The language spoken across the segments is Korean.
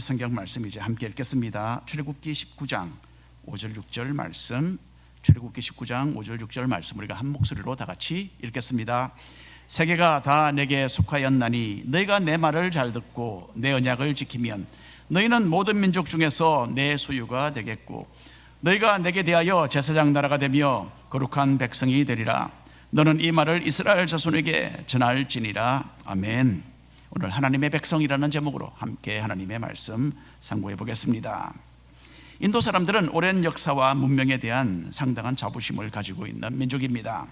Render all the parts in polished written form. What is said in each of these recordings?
성경 말씀 이제 함께 읽겠습니다. 출애굽기 19장 5절 6절 말씀, 출애굽기 19장 5절 6절 말씀 우리가 한 목소리로 다 같이 읽겠습니다. 세계가 다 내게 속하였나니 너희가 내 말을 잘 듣고 내 언약을 지키면 너희는 모든 민족 중에서 내 소유가 되겠고 너희가 내게 대하여 제사장 나라가 되며 거룩한 백성이 되리라. 너는 이 말을 이스라엘 자손에게 전할지니라. 아멘. 오늘 하나님의 백성이라는 제목으로 함께 하나님의 말씀 상고해 보겠습니다. 인도 사람들은 오랜 역사와 문명에 대한 상당한 자부심을 가지고 있는 민족입니다.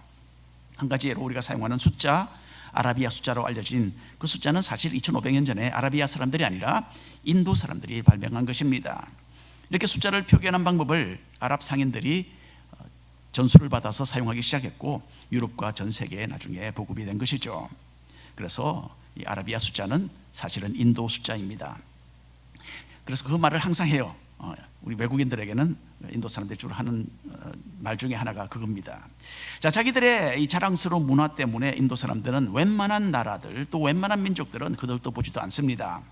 한 가지 예로 우리가 사용하는 숫자, 아라비아 숫자로 알려진 그 숫자는 사실 2500년 전에 아라비아 사람들이 아니라 인도 사람들이 발명한 것입니다. 이렇게 숫자를 표기하는 방법을 아랍 상인들이 전수를 받아서 사용하기 시작했고 유럽과 전 세계에 나중에 보급이 된 것이죠. 그래서 이 아라비아 숫자는 사실은 인도 숫자입니다. 그래서 그 말을 항상 해요. 우리 외국인들에게는 인도 사람들이 주로 하는 말 중에 하나가 그겁니다. 자, 자기들의 이 자랑스러운 문화 때문에 인도 사람들은 웬만한 나라들 또 웬만한 민족들은 그들도 보지도 않습니다.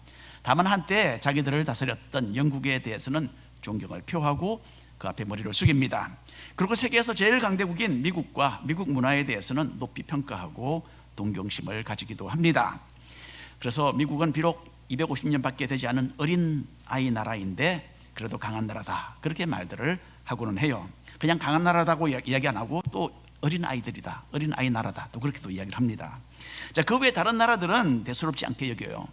다만 한때 자기들을 다스렸던 영국에 대해서는 존경을 표하고 그 앞에 머리를 숙입니다. 그리고 세계에서 제일 강대국인 미국과 미국 문화에 대해서는 높이 평가하고 동경심을 가지기도 합니다. 그래서 미국은 비록 250년밖에 되지 않은 어린 아이 나라인데 그래도 강한 나라다, 그렇게 말들을 하고는 해요. 그냥 강한 나라다고 이야기 안 하고 또 어린 아이들이다, 어린 아이 나라다, 또 그렇게 또 이야기를 합니다. 자, 그 외에 다른 나라들은 대수롭지 않게 여겨요.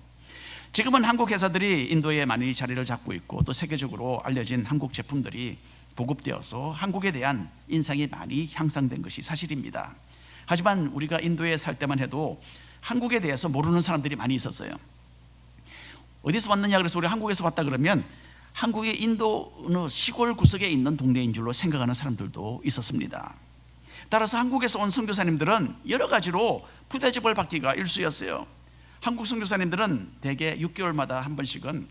지금은 한국 회사들이 인도에 많이 자리를 잡고 있고 또 세계적으로 알려진 한국 제품들이 보급되어서 한국에 대한 인상이 많이 향상된 것이 사실입니다. 하지만 우리가 인도에 살 때만 해도 한국에 대해서 모르는 사람들이 많이 있었어요. 어디서 왔느냐 그래서 우리 한국에서 왔다 그러면 한국의 인도 어느 시골 구석에 있는 동네인 줄로 생각하는 사람들도 있었습니다. 따라서 한국에서 온 선교사님들은 여러 가지로 부대접을 받기가 일쑤였어요. 한국 선교사님들은 대개 6개월마다 한 번씩은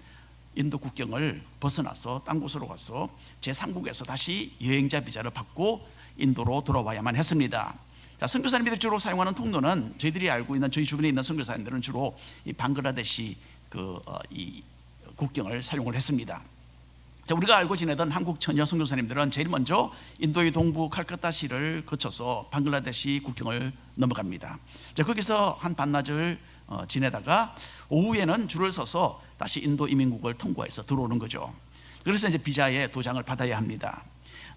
인도 국경을 벗어나서 딴 곳으로 가서 제3국에서 다시 여행자 비자를 받고 인도로 돌아와야만 했습니다. 자, 선교사님들이 주로 사용하는 통로는 저희들이 알고 있는 저희 주변에 있는 선교사님들은 주로 이 방글라데시 이 국경을 사용을 했습니다. 자, 우리가 알고 지내던 한국 처녀 선교사님들은 제일 먼저 인도의 동부 칼카타시를 거쳐서 방글라데시 국경을 넘어갑니다. 자, 거기서 한 반나절 지내다가 오후에는 줄을 서서 다시 인도 이민국을 통과해서 들어오는 거죠. 그래서 이제 비자의 도장을 받아야 합니다.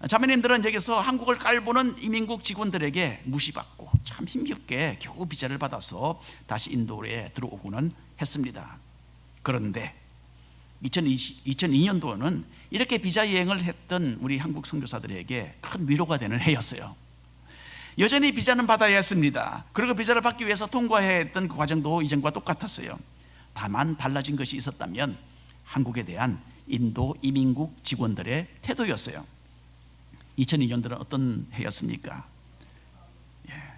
자매님들은 여기서 한국을 깔보는 이민국 직원들에게 무시받고 참 힘겹게 겨우 비자를 받아서 다시 인도에 들어오고는 했습니다. 그런데 2002년도는 이렇게 비자 여행을 했던 우리 한국 선교사들에게 큰 위로가 되는 해였어요. 여전히 비자는 받아야 했습니다. 그리고 비자를 받기 위해서 통과해야 했던 그 과정도 이전과 똑같았어요. 다만 달라진 것이 있었다면 한국에 대한 인도 이민국 직원들의 태도였어요. 2002년도는 어떤 해였습니까?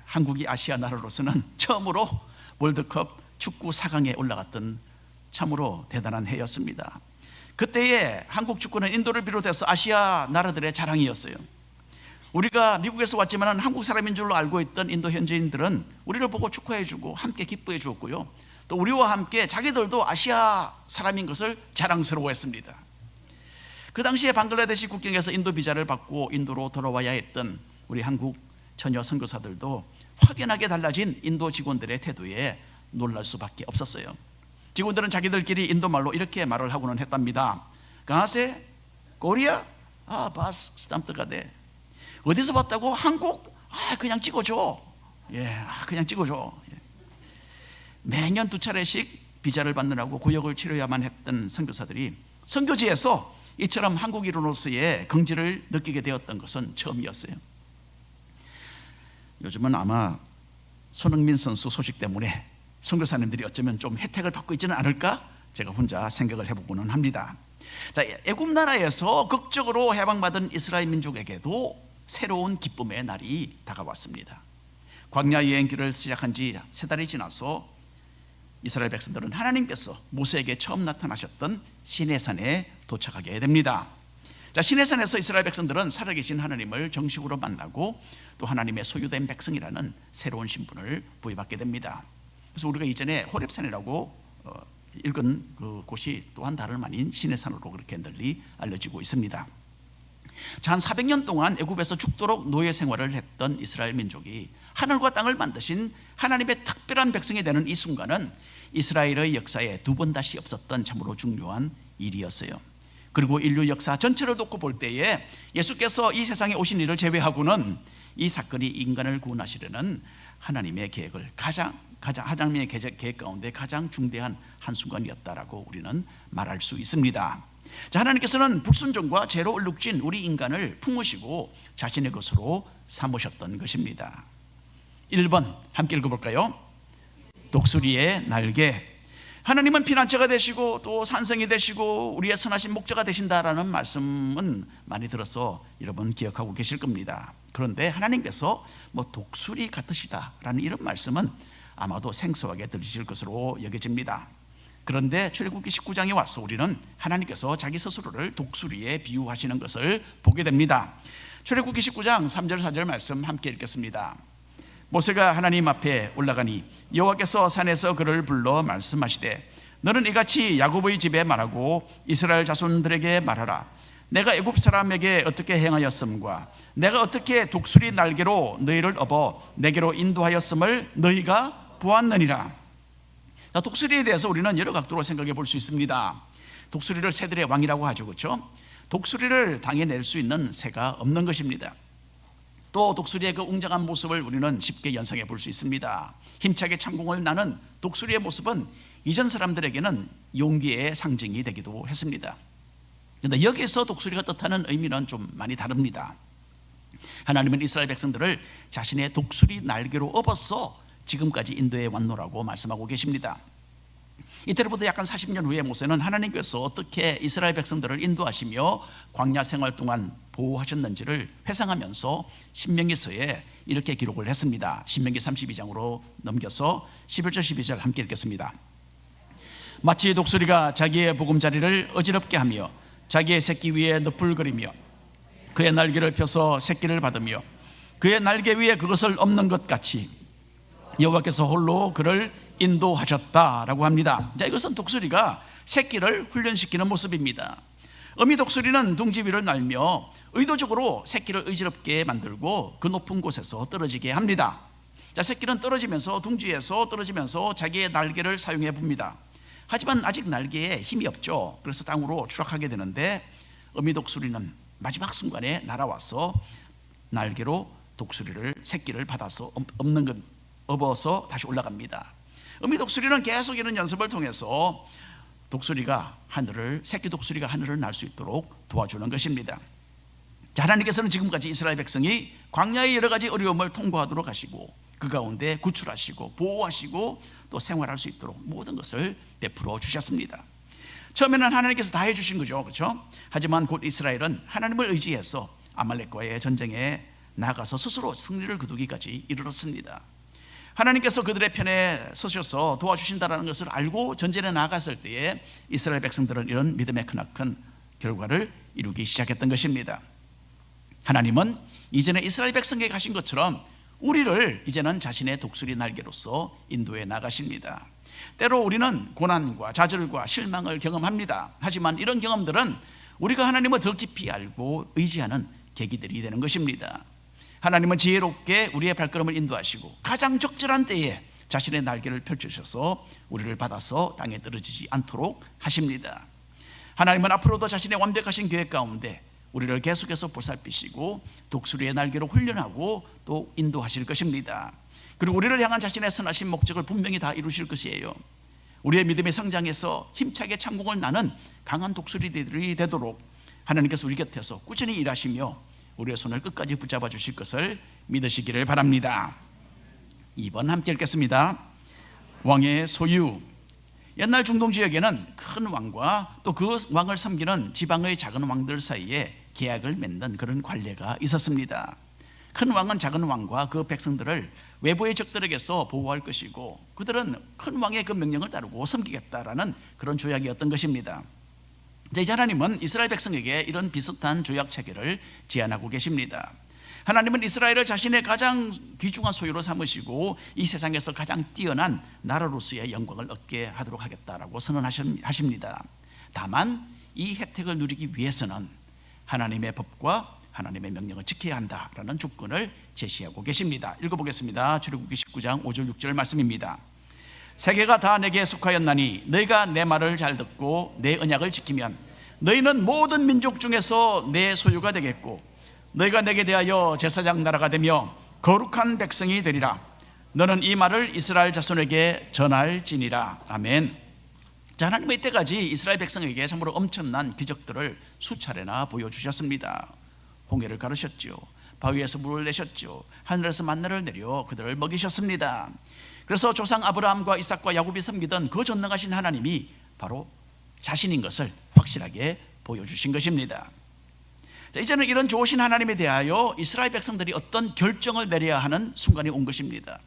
한국이 아시아 나라로서는 처음으로 월드컵 축구 4강에 올라갔던 참으로 대단한 해였습니다. 그때의 한국 축구는 인도를 비롯해서 아시아 나라들의 자랑이었어요. 우리가 미국에서 왔지만 한국 사람인 줄로 알고 있던 인도 현지인들은 우리를 보고 축하해주고 함께 기뻐해 주었고요, 또 우리와 함께 자기들도 아시아 사람인 것을 자랑스러워했습니다. 그 당시에 방글라데시 국경에서 인도 비자를 받고 인도로 돌아와야 했던 우리 한국 처녀 선교사들도 확연하게 달라진 인도 직원들의 태도에 놀랄 수밖에 없었어요. 직원들은 자기들끼리 인도말로 이렇게 말을 하고는 했답니다. 가세? 코리아? 바스 스tam프가데. 어디서 봤다고? 한국? 그냥 찍어줘. 그냥 찍어줘. 매년 2차례씩 비자를 받느라고 고역을 치러야만 했던 선교사들이 선교지에서 이처럼 한국인으로서의 긍지를 느끼게 되었던 것은 처음이었어요. 요즘은 아마 손흥민 선수 소식 때문에 선교사님들이 어쩌면 좀 혜택을 받고 있지는 않을까? 제가 혼자 생각을 해보고는 합니다. 자, 애굽 나라에서 극적으로 해방받은 이스라엘 민족에게도 새로운 기쁨의 날이 다가왔습니다. 광야 여행길을 시작한 지 3달이 지나서 이스라엘 백성들은 하나님께서 모세에게 처음 나타나셨던 시내산에 도착하게 됩니다. 자, 시내산에서 이스라엘 백성들은 살아계신 하나님을 정식으로 만나고 또 하나님의 소유된 백성이라는 새로운 신분을 부여받게 됩니다. 그래서 우리가 이전에 호렙산이라고 읽은 그 곳이 또한 다름 아닌 시내산으로 그렇게 널리 알려지고 있습니다. 자, 한 400년 동안 애굽에서 죽도록 노예 생활을 했던 이스라엘 민족이 하늘과 땅을 만드신 하나님의 특별한 백성이 되는 이 순간은 이스라엘의 역사에 두 번 다시 없었던 참으로 중요한 일이었어요. 그리고 인류 역사 전체를 놓고 볼 때에 예수께서 이 세상에 오신 일을 제외하고는 이 사건이 인간을 구원하시려는 하나님의 계획을 하나님의 계획 가운데 가장 중대한 한순간이었다라고 우리는 말할 수 있습니다. 자, 하나님께서는 불순종과 죄로 얼룩진 우리 인간을 품으시고 자신의 것으로 삼으셨던 것입니다. 1번 함께 읽어볼까요? 독수리의 날개. 하나님은 피난처가 되시고 또 산성이 되시고 우리의 선하신 목자가 되신다라는 말씀은 많이 들어서 여러분 기억하고 계실 겁니다. 그런데 하나님께서 독수리 같으시다라는 이런 말씀은 아마도 생소하게 들리실 것으로 여겨집니다. 그런데 출애굽기 19장에 와서 우리는 하나님께서 자기 스스로를 독수리에 비유하시는 것을 보게 됩니다. 출애굽기 19장 3절 4절 말씀 함께 읽겠습니다. 모세가 하나님 앞에 올라가니 여호와께서 산에서 그를 불러 말씀하시되 너는 이같이 야곱의 집에 말하고 이스라엘 자손들에게 말하라. 내가 애굽 사람에게 어떻게 행하였음과 내가 어떻게 독수리 날개로 너희를 업어 내게로 인도하였음을 너희가 보았느니라. 독수리에 대해서 우리는 여러 각도로 생각해 볼 수 있습니다. 독수리를 새들의 왕이라고 하죠, 그렇죠? 독수리를 당해낼 수 있는 새가 없는 것입니다. 또 독수리의 그 웅장한 모습을 우리는 쉽게 연상해 볼 수 있습니다. 힘차게 창공을 나는 독수리의 모습은 이전 사람들에게는 용기의 상징이 되기도 했습니다. 그런데 여기서 독수리가 뜻하는 의미는 좀 많이 다릅니다. 하나님은 이스라엘 백성들을 자신의 독수리 날개로 업어서 지금까지 인도에 왔노라고 말씀하고 계십니다. 이때로부터 약간 40년 후에 모세는 하나님께서 어떻게 이스라엘 백성들을 인도하시며 광야 생활 동안 보호하셨는지를 회상하면서 신명기서에 이렇게 기록을 했습니다. 신명기 32장으로 넘겨서 11절 12절 함께 읽겠습니다. 마치 독수리가 자기의 보금자리를 어지럽게 하며 자기의 새끼 위에 너풀거리며 그의 날개를 펴서 새끼를 받으며 그의 날개 위에 그것을 엎는 것 같이 여호와께서 홀로 그를 인도하셨다라고 합니다. 자, 이것은 독수리가 새끼를 훈련시키는 모습입니다. 어미 독수리는 둥지 위를 날며 의도적으로 새끼를 의지럽게 만들고 그 높은 곳에서 떨어지게 합니다. 자, 새끼는 떨어지면서 둥지에서 떨어지면서 자기의 날개를 사용해 봅니다. 하지만 아직 날개에 힘이 없죠. 그래서 땅으로 추락하게 되는데 어미 독수리는 마지막 순간에 날아와서 날개로 새끼를 받아서 업어서 다시 올라갑니다. 어미 독수리는 계속 이런 연습을 통해서 새끼 독수리가 하늘을 날 수 있도록 도와주는 것입니다. 자, 하나님께서는 지금까지 이스라엘 백성이 광야의 여러 가지 어려움을 통과하도록 하시고 그 가운데 구출하시고 보호하시고 또 생활할 수 있도록 모든 것을 베풀어 주셨습니다. 처음에는 하나님께서 다 해주신 거죠, 그렇죠? 하지만 곧 이스라엘은 하나님을 의지해서 아말렉과의 전쟁에 나가서 스스로 승리를 거두기까지 이르렀습니다. 하나님께서 그들의 편에 서셔서 도와주신다는 것을 알고 전쟁에 나갔을 때에 이스라엘 백성들은 이런 믿음의 크나큰 결과를 이루기 시작했던 것입니다. 하나님은 이전에 이스라엘 백성에게 하신 것처럼 우리를 이제는 자신의 독수리 날개로서 인도해 나가십니다. 때로 우리는 고난과 좌절과 실망을 경험합니다. 하지만 이런 경험들은 우리가 하나님을 더 깊이 알고 의지하는 계기들이 되는 것입니다. 하나님은 지혜롭게 우리의 발걸음을 인도하시고 가장 적절한 때에 자신의 날개를 펼치셔서 우리를 받아서 땅에 떨어지지 않도록 하십니다. 하나님은 앞으로도 자신의 완벽하신 계획 가운데 우리를 계속해서 보살피시고 독수리의 날개로 훈련하고 또 인도하실 것입니다. 그리고 우리를 향한 자신의 선하신 목적을 분명히 다 이루실 것이에요. 우리의 믿음의 성장에서 힘차게 창공을 나는 강한 독수리들이 되도록 하나님께서 우리 곁에서 꾸준히 일하시며 우리의 손을 끝까지 붙잡아 주실 것을 믿으시기를 바랍니다. 2번 함께 읽겠습니다. 왕의 소유. 옛날 중동 지역에는 큰 왕과 또 그 왕을 섬기는 지방의 작은 왕들 사이에 계약을 맺는 그런 관례가 있었습니다. 큰 왕은 작은 왕과 그 백성들을 외부의 적들에게서 보호할 것이고 그들은 큰 왕의 그 명령을 따르고 섬기겠다라는 그런 조약이었던 것입니다. 이제 하나님은 이스라엘 백성에게 이런 비슷한 조약 체계를 제안하고 계십니다. 하나님은 이스라엘을 자신의 가장 귀중한 소유로 삼으시고 이 세상에서 가장 뛰어난 나라로서의 영광을 얻게 하도록 하겠다라고 선언하십니다. 다만 이 혜택을 누리기 위해서는 하나님의 법과 하나님의 명령을 지켜야 한다라는 조건을 제시하고 계십니다. 읽어보겠습니다. 출애굽기 19장 5절 6절 말씀입니다. 세계가 다 내게 속하였나니 너희가 내 말을 잘 듣고 내 언약을 지키면 너희는 모든 민족 중에서 내 소유가 되겠고 너희가 내게 대하여 제사장 나라가 되며 거룩한 백성이 되리라. 너는 이 말을 이스라엘 자손에게 전할지니라. 아멘. 자, 하나님은 이때까지 이스라엘 백성에게 참으로 엄청난 기적들을 수차례나 보여주셨습니다. 홍해를 가르셨죠. 바위에서 물을 내셨죠. 하늘에서 만나를 내려 그들을 먹이셨습니다. 그래서 조상 아브라함과 이삭과 야곱이 섬기던 그 전능하신 하나님이 바로 자신인 것을 확실하게 보여주신 것입니다. 자, 이제는 이런 좋으신 하나님에 대하여 이스라엘 백성들이 어떤 결정을 내려야 하는 순간이 온 것입니다.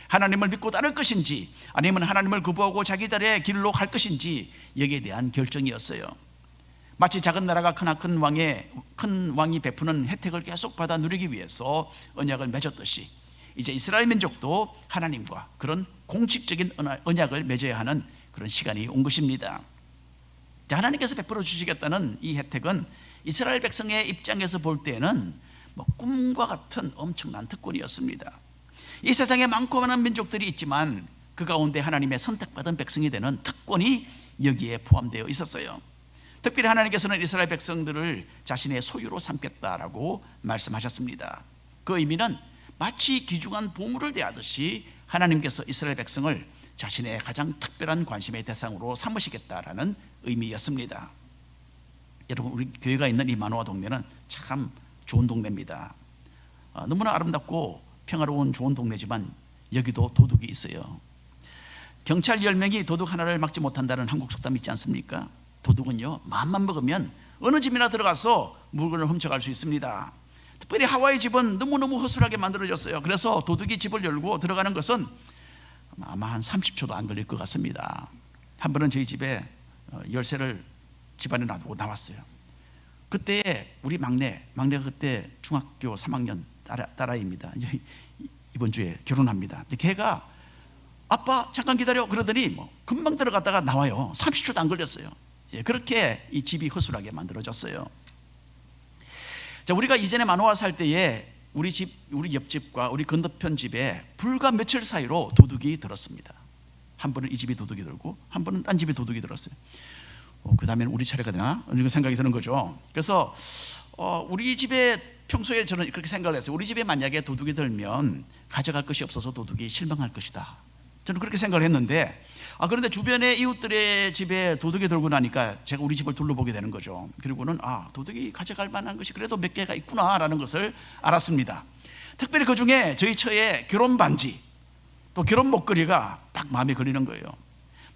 하나님을 믿고 따를 것인지 아니면 하나님을 거부하고 자기들의 길로 갈 것인지 여기에 대한 결정이었어요. 마치 작은 나라가 큰 왕이 베푸는 혜택을 계속 받아 누리기 위해서 언약을 맺었듯이 이제 이스라엘 민족도 하나님과 그런 공식적인 언약을 맺어야 하는 그런 시간이 온 것입니다. 자, 하나님께서 베풀어 주시겠다는 이 혜택은 이스라엘 백성의 입장에서 볼 때는 꿈과 같은 엄청난 특권이었습니다. 이 세상에 많고 많은 민족들이 있지만 그 가운데 하나님의 선택받은 백성이 되는 특권이 여기에 포함되어 있었어요. 특별히 하나님께서는 이스라엘 백성들을 자신의 소유로 삼겠다라고 말씀하셨습니다. 그 의미는 마치 귀중한 보물을 대하듯이 하나님께서 이스라엘 백성을 자신의 가장 특별한 관심의 대상으로 삼으시겠다라는 의미였습니다. 여러분, 우리 교회가 있는 이 만호와 동네는 참 좋은 동네입니다. 너무나 아름답고 평화로운 좋은 동네지만 여기도 도둑이 있어요. 경찰 10명이 도둑 하나를 막지 못한다는 한국 속담이 있지 않습니까? 도둑은요, 마음만 먹으면 어느 집이나 들어가서 물건을 훔쳐갈 수 있습니다. 특별히 하와이 집은 너무너무 허술하게 만들어졌어요. 그래서 도둑이 집을 열고 들어가는 것은 아마 한 30초도 안 걸릴 것 같습니다. 한 번은 저희 집에 열쇠를 집안에 놔두고 나왔어요. 그때 우리 막내가 그때 중학교 3학년 딸아이입니다. 이번 주에 결혼합니다. 걔가 아빠 잠깐 기다려 그러더니 금방 들어갔다가 나와요. 30초도 안 걸렸어요. 그렇게 이 집이 허술하게 만들어졌어요. 자, 우리가 이전에 만호와 살 때에 우리 옆집과 우리 건너편 집에 불과 며칠 사이로 도둑이 들었습니다. 한 번은 이 집이 도둑이 들고 한 번은 딴 집이 도둑이 들었어요. 그 다음에는 우리 차례가 되나? 이런 생각이 드는 거죠. 그래서 우리 집에 평소에 저는 그렇게 생각을 했어요. 우리 집에 만약에 도둑이 들면 가져갈 것이 없어서 도둑이 실망할 것이다. 저는 그렇게 생각을 했는데 그런데 주변의 이웃들의 집에 도둑이 들고 나니까 제가 우리 집을 둘러보게 되는 거죠. 그리고는 도둑이 가져갈 만한 것이 그래도 몇 개가 있구나라는 것을 알았습니다. 특별히 그 중에 저희 처의 결혼 반지 또 결혼 목걸이가 딱 마음에 걸리는 거예요.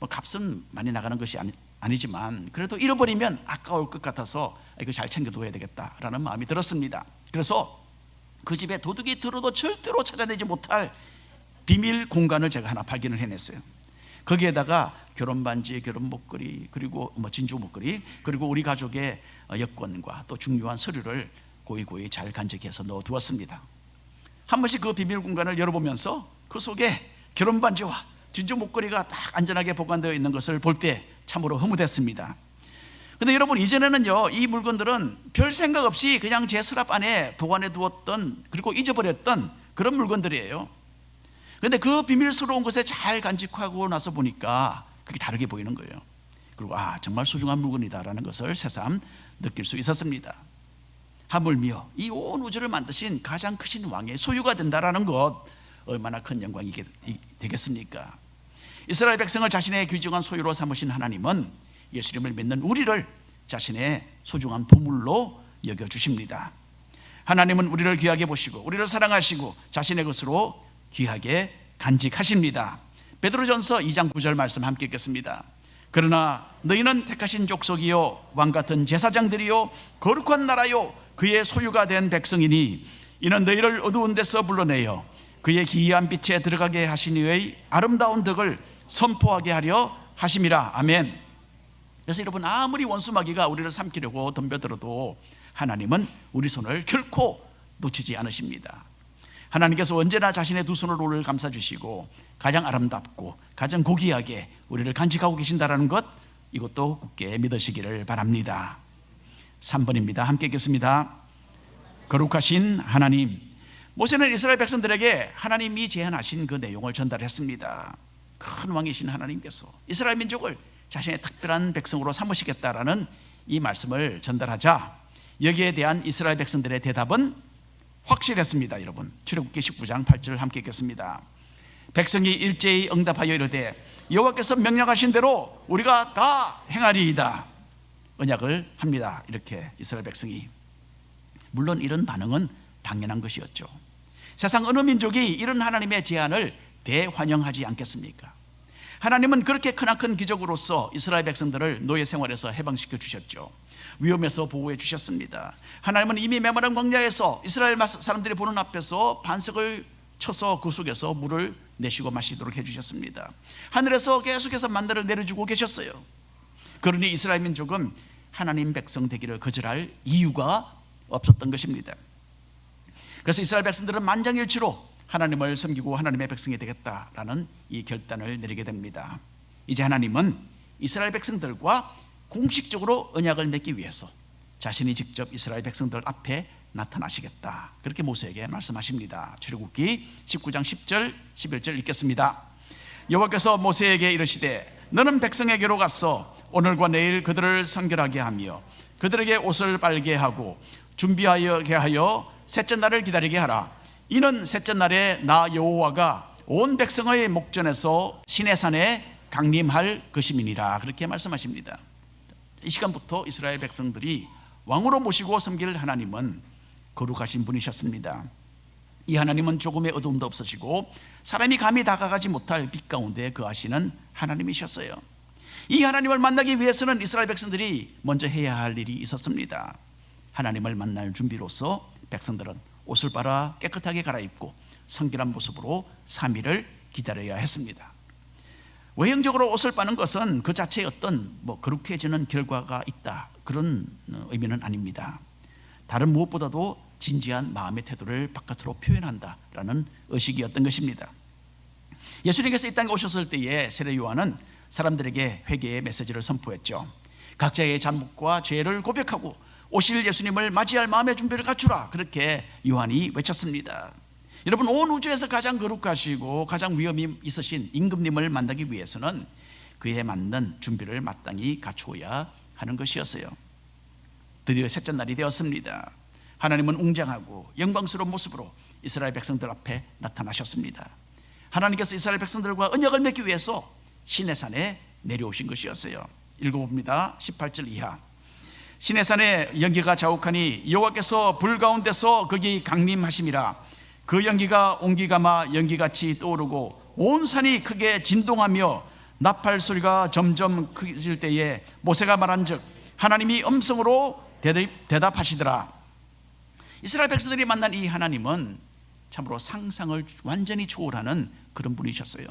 값은 많이 나가는 것이 아니지만 그래도 잃어버리면 아까울 것 같아서 이거 잘 챙겨둬야 되겠다라는 마음이 들었습니다. 그래서 그 집에 도둑이 들어도 절대로 찾아내지 못할 비밀 공간을 제가 하나 발견을 해냈어요. 거기에다가 결혼 반지, 결혼 목걸이, 그리고 진주 목걸이, 그리고 우리 가족의 여권과 또 중요한 서류를 고이고이 잘 간직해서 넣어두었습니다. 한 번씩 그 비밀 공간을 열어보면서 그 속에 결혼 반지와 진주 목걸이가 딱 안전하게 보관되어 있는 것을 볼 때 참으로 흐뭇했습니다. 근데 여러분, 이전에는요, 이 물건들은 별 생각 없이 그냥 제 서랍 안에 보관해 두었던, 그리고 잊어버렸던 그런 물건들이에요. 그런데 그 비밀스러운 것에 잘 간직하고 나서 보니까 그게 다르게 보이는 거예요. 그리고 정말 소중한 물건이다라는 것을 새삼 느낄 수 있었습니다. 하물며 이 온 우주를 만드신 가장 크신 왕의 소유가 된다라는 것, 얼마나 큰 영광이 되겠습니까? 이스라엘 백성을 자신의 귀중한 소유로 삼으신 하나님은 예수님을 믿는 우리를 자신의 소중한 보물로 여겨주십니다. 하나님은 우리를 귀하게 보시고 우리를 사랑하시고 자신의 것으로 귀하게 간직하십니다. 베드로전서 2장 9절 말씀 함께 읽겠습니다. 그러나 너희는 택하신 족속이요 왕같은 제사장들이요 거룩한 나라요 그의 소유가 된 백성이니 이는 너희를 어두운 데서 불러내어 그의 기이한 빛에 들어가게 하시니의 아름다운 덕을 선포하게 하려 하심이라. 아멘. 그래서 여러분, 아무리 원수마귀가 우리를 삼키려고 덤벼들어도 하나님은 우리 손을 결코 놓치지 않으십니다. 하나님께서 언제나 자신의 두 손으로 우리를 감싸주시고 가장 아름답고 가장 고귀하게 우리를 간직하고 계신다는 것, 이것도 굳게 믿으시기를 바랍니다. 3번입니다. 함께 읽겠습니다. 거룩하신 하나님. 모세는 이스라엘 백성들에게 하나님이 제안하신 그 내용을 전달했습니다. 큰 왕이신 하나님께서 이스라엘 민족을 자신의 특별한 백성으로 삼으시겠다라는 이 말씀을 전달하자 여기에 대한 이스라엘 백성들의 대답은 확실했습니다. 여러분, 출애굽기 19장 8절을 함께 읽겠습니다. 백성이 일제히 응답하여 이르되 여호와께서 명령하신 대로 우리가 다 행하리이다. 언약을 합니다. 이렇게 이스라엘 백성이. 물론 이런 반응은 당연한 것이었죠. 세상 어느 민족이 이런 하나님의 제안을 대환영하지 않겠습니까? 하나님은 그렇게 크나큰 기적으로서 이스라엘 백성들을 노예 생활에서 해방시켜 주셨죠. 위험에서 보호해 주셨습니다. 하나님은 이미 메마른 광야에서 이스라엘 사람들이 보는 앞에서 반석을 쳐서 그 속에서 물을 내쉬고 마시도록 해주셨습니다. 하늘에서 계속해서 만나를 내려주고 계셨어요. 그러니 이스라엘 민족은 하나님 백성 되기를 거절할 이유가 없었던 것입니다. 그래서 이스라엘 백성들은 만장일치로 하나님을 섬기고 하나님의 백성이 되겠다라는 이 결단을 내리게 됩니다. 이제 하나님은 이스라엘 백성들과 공식적으로 언약을 맺기 위해서 자신이 직접 이스라엘 백성들 앞에 나타나시겠다, 그렇게 모세에게 말씀하십니다. 출애굽기 19장 10절 11절 읽겠습니다. 여호와께서 모세에게 이르시되 너는 백성에게로 가서 오늘과 내일 그들을 성결하게 하며 그들에게 옷을 빨게 하고 준비하게 하여 셋째 날을 기다리게 하라. 이는 셋째 날에 나 여호와가 온 백성의 목전에서 시내산에 강림할 것임이니라. 그렇게 말씀하십니다. 이 시간부터 이스라엘 백성들이 왕으로 모시고 섬길 하나님은 거룩하신 분이셨습니다. 이 하나님은 조금의 어두움도 없으시고 사람이 감히 다가가지 못할 빛 가운데 거하시는 하나님이셨어요. 이 하나님을 만나기 위해서는 이스라엘 백성들이 먼저 해야 할 일이 있었습니다. 하나님을 만날 준비로서 백성들은 옷을 빨아 깨끗하게 갈아입고 성결한 모습으로 3일을 기다려야 했습니다. 외형적으로 옷을 빠는 것은 그 자체에 어떤 거룩해지는 결과가 있다, 그런 의미는 아닙니다. 다른 무엇보다도 진지한 마음의 태도를 바깥으로 표현한다라는 의식이었던 것입니다. 예수님께서 이 땅에 오셨을 때에 세례 요한은 사람들에게 회개의 메시지를 선포했죠. 각자의 잘못과 죄를 고백하고 오실 예수님을 맞이할 마음의 준비를 갖추라, 그렇게 요한이 외쳤습니다. 여러분, 온 우주에서 가장 거룩하시고 가장 위엄이 있으신 임금님을 만나기 위해서는 그에 맞는 준비를 마땅히 갖추어야 하는 것이었어요. 드디어 셋째 날이 되었습니다. 하나님은 웅장하고 영광스러운 모습으로 이스라엘 백성들 앞에 나타나셨습니다. 하나님께서 이스라엘 백성들과 언약을 맺기 위해서 시내산에 내려오신 것이었어요. 읽어봅니다. 18절 이하. 시내산에 연기가 자욱하니 여호와께서 불 가운데서 거기 강림하심이라. 그 연기가 옹기가마 연기같이 떠오르고 온 산이 크게 진동하며 나팔 소리가 점점 커질 때에 모세가 말한즉 하나님이 음성으로 대답하시더라. 이스라엘 백성들이 만난 이 하나님은 참으로 상상을 완전히 초월하는 그런 분이셨어요.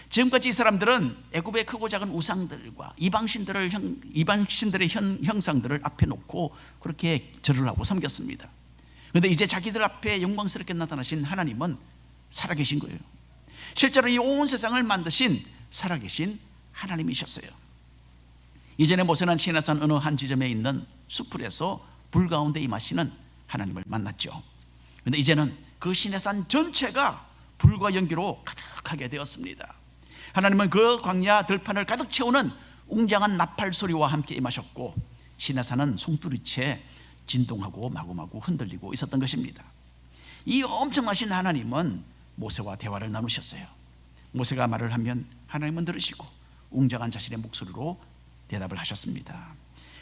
지금까지 이 사람들은 애굽의 크고 작은 우상들과 이방신들의 형상들을 앞에 놓고 그렇게 절을 하고 섬겼습니다. 그런데 이제 자기들 앞에 영광스럽게 나타나신 하나님은 살아계신 거예요. 실제로 이 온 세상을 만드신 살아계신 하나님이셨어요. 이전에 모세는 시내산 어느 한 지점에 있는 수풀에서 불 가운데 임하시는 하나님을 만났죠. 그런데 이제는 그 시내산 전체가 불과 연기로 가득하게 되었습니다. 하나님은 그 광야 들판을 가득 채우는 웅장한 나팔 소리와 함께 임하셨고 시내산은 송두리째 진동하고 마구마구 흔들리고 있었던 것입니다. 이 엄청나신 하나님은 모세와 대화를 나누셨어요. 모세가 말을 하면 하나님은 들으시고 웅장한 자신의 목소리로 대답을 하셨습니다.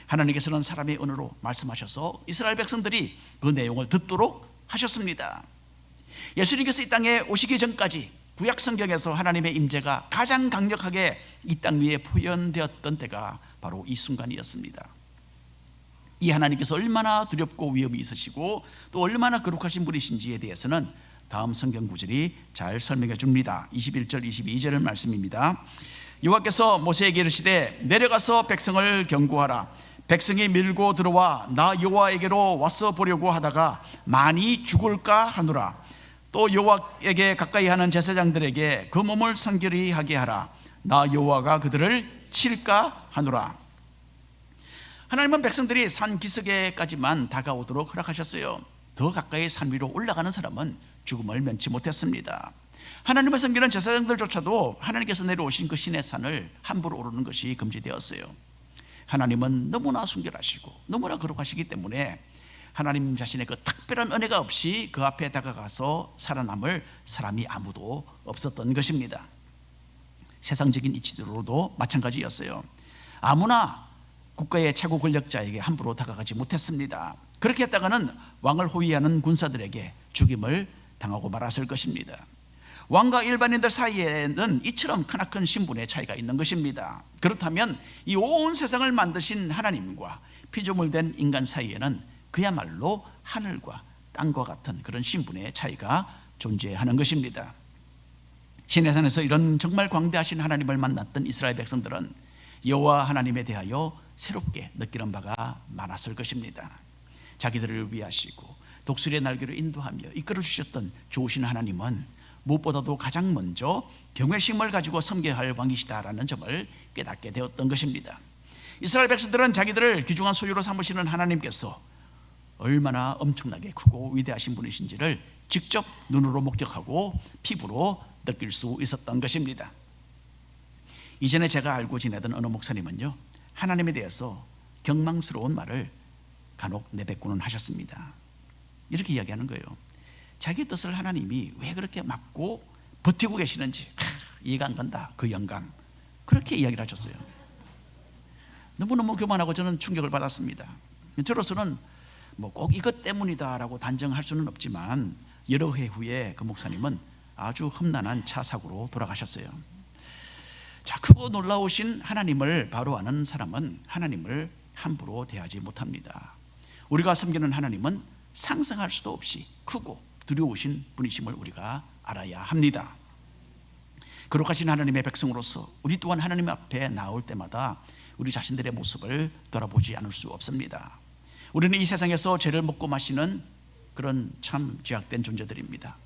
하나님께서는 사람의 언어로 말씀하셔서 이스라엘 백성들이 그 내용을 듣도록 하셨습니다. 예수님께서 이 땅에 오시기 전까지 구약 성경에서 하나님의 임재가 가장 강력하게 이 땅 위에 표현되었던 때가 바로 이 순간이었습니다. 이 하나님께서 얼마나 두렵고 위엄이 있으시고 또 얼마나 거룩하신 분이신지에 대해서는 다음 성경 구절이 잘 설명해 줍니다. 21절 22절의 말씀입니다. 여호와께서 모세에게 이르시되 내려가서 백성을 경고하라. 백성이 밀고 들어와 나 여호와에게로 왔어 보려고 하다가 많이 죽을까 하노라. 또 여호와에게 가까이 하는 제사장들에게 그 몸을 성결히 하게 하라. 나 여호와가 그들을 칠까 하노라. 하나님은 백성들이 산 기슭에까지만 다가오도록 허락하셨어요. 더 가까이 산 위로 올라가는 사람은 죽음을 면치 못했습니다. 하나님을 섬기는 제사장들조차도 하나님께서 내려오신 그 신의 산을 함부로 오르는 것이 금지되었어요. 하나님은 너무나 순결하시고 너무나 거룩하시기 때문에 하나님 자신의 그 특별한 은혜가 없이 그 앞에 다가가서 살아남을 사람이 아무도 없었던 것입니다. 세상적인 이치로도 마찬가지였어요. 아무나 국가의 최고 권력자에게 함부로 다가가지 못했습니다. 그렇게 했다가는 왕을 호위하는 군사들에게 죽임을 당하고 말았을 것입니다. 왕과 일반인들 사이에는 이처럼 크나큰 신분의 차이가 있는 것입니다. 그렇다면 이 온 세상을 만드신 하나님과 피조물된 인간 사이에는 그야말로 하늘과 땅과 같은 그런 신분의 차이가 존재하는 것입니다. 시내산에서 이런 정말 광대하신 하나님을 만났던 이스라엘 백성들은 여호와 하나님에 대하여 새롭게 느끼는 바가 많았을 것입니다. 자기들을 위하시고 독수리의 날개로 인도하며 이끌어 주셨던 좋으신 하나님은 무엇보다도 가장 먼저 경외심을 가지고 섬겨야 할 왕이시다라는 점을 깨닫게 되었던 것입니다. 이스라엘 백성들은 자기들을 귀중한 소유로 삼으시는 하나님께서 얼마나 엄청나게 크고 위대하신 분이신지를 직접 눈으로 목격하고 피부로 느낄 수 있었던 것입니다. 이전에 제가 알고 지내던 어느 목사님은요, 하나님에 대해서 경망스러운 말을 간혹 내뱉고는 하셨습니다. 이렇게 이야기하는 거예요. 자기 뜻을 하나님이 왜 그렇게 막고 버티고 계시는지 이해가 안 간다. 그 영감. 그렇게 이야기를 하셨어요. 너무너무 교만하고 저는 충격을 받았습니다. 저로서는 뭐 꼭 이것 때문이다라고 단정할 수는 없지만 여러 해 후에 그 목사님은 아주 험난한 차 사고로 돌아가셨어요. 자, 크고 놀라우신 하나님을 바로 아는 사람은 하나님을 함부로 대하지 못합니다. 우리가 섬기는 하나님은 상상할 수도 없이 크고 두려우신 분이심을 우리가 알아야 합니다. 거룩하신 하나님의 백성으로서 우리 또한 하나님 앞에 나올 때마다 우리 자신들의 모습을 돌아보지 않을 수 없습니다. 우리는 이 세상에서 죄를 먹고 마시는 그런 참 죄악된 존재들입니다.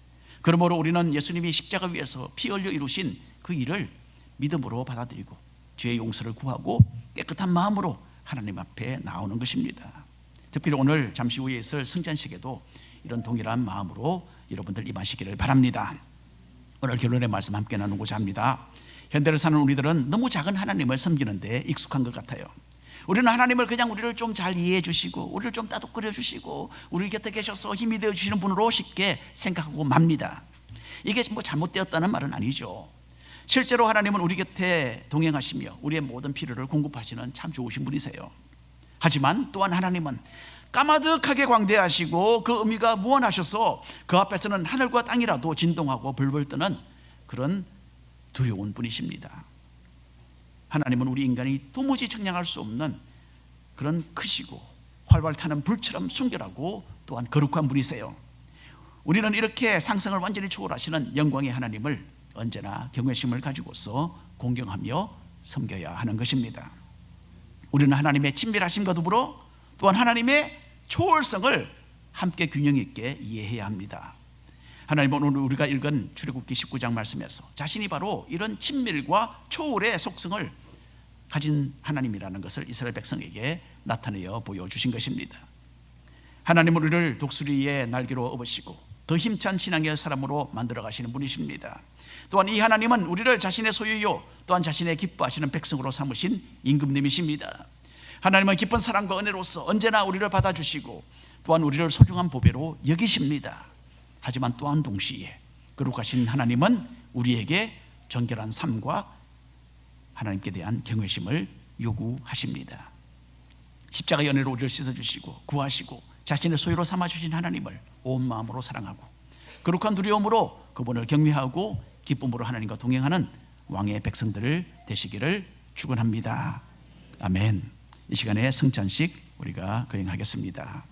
그러므로 우리는 예수님이 십자가 위에서 피 흘려 이루신 그 일을 믿음으로 받아들이고 죄의 용서를 구하고 깨끗한 마음으로 하나님 앞에 나오는 것입니다. 특별히 오늘 잠시 후에 있을 성찬식에도 이런 동일한 마음으로 여러분들 임하시기를 바랍니다. 오늘 결론의 말씀 함께 나누고자 합니다. 현대를 사는 우리들은 너무 작은 하나님을 섬기는데 익숙한 것 같아요. 우리는 하나님을 그냥 우리를 좀 잘 이해해 주시고 우리를 좀 따뜻거려 주시고 우리 곁에 계셔서 힘이 되어 주시는 분으로 쉽게 생각하고 맙니다. 이게 뭐 잘못되었다는 말은 아니죠. 실제로 하나님은 우리 곁에 동행하시며 우리의 모든 필요를 공급하시는 참 좋으신 분이세요. 하지만 또한 하나님은 까마득하게 광대하시고 그 의미가 무한하셔서 그 앞에서는 하늘과 땅이라도 진동하고 벌벌 뜨는 그런 두려운 분이십니다. 하나님은 우리 인간이 도무지 측량할 수 없는 그런 크시고 활활 타는 불처럼 순결하고 또한 거룩한 분이세요. 우리는 이렇게 상상을 완전히 초월하시는 영광의 하나님을 언제나 경외심을 가지고서 공경하며 섬겨야 하는 것입니다. 우리는 하나님의 친밀하심과 더불어 또한 하나님의 초월성을 함께 균형 있게 이해해야 합니다. 하나님은 오늘 우리가 읽은 출애굽기 19장 말씀에서 자신이 바로 이런 친밀과 초월의 속성을 가진 하나님이라는 것을 이스라엘 백성에게 나타내어 보여주신 것입니다. 하나님은 우리를 독수리의 날개로 업으시고 더 힘찬 신앙의 사람으로 만들어 가시는 분이십니다. 또한 이 하나님은 우리를 자신의 소유요 또한 자신의 기뻐하시는 백성으로 삼으신 임금님이십니다. 하나님은 깊은 사랑과 은혜로서 언제나 우리를 받아주시고 또한 우리를 소중한 보배로 여기십니다. 하지만 또한 동시에 거룩하신 하나님은 우리에게 정결한 삶과 하나님께 대한 경외심을 요구하십니다. 십자가 연회로 우리를 씻어주시고 구하시고 자신의 소유로 삼아주신 하나님을 온 마음으로 사랑하고 거룩한 두려움으로 그분을 경외하고 기쁨으로 하나님과 동행하는 왕의 백성들을 되시기를 축원합니다. 아멘. 이 시간에 성찬식 우리가 거행하겠습니다.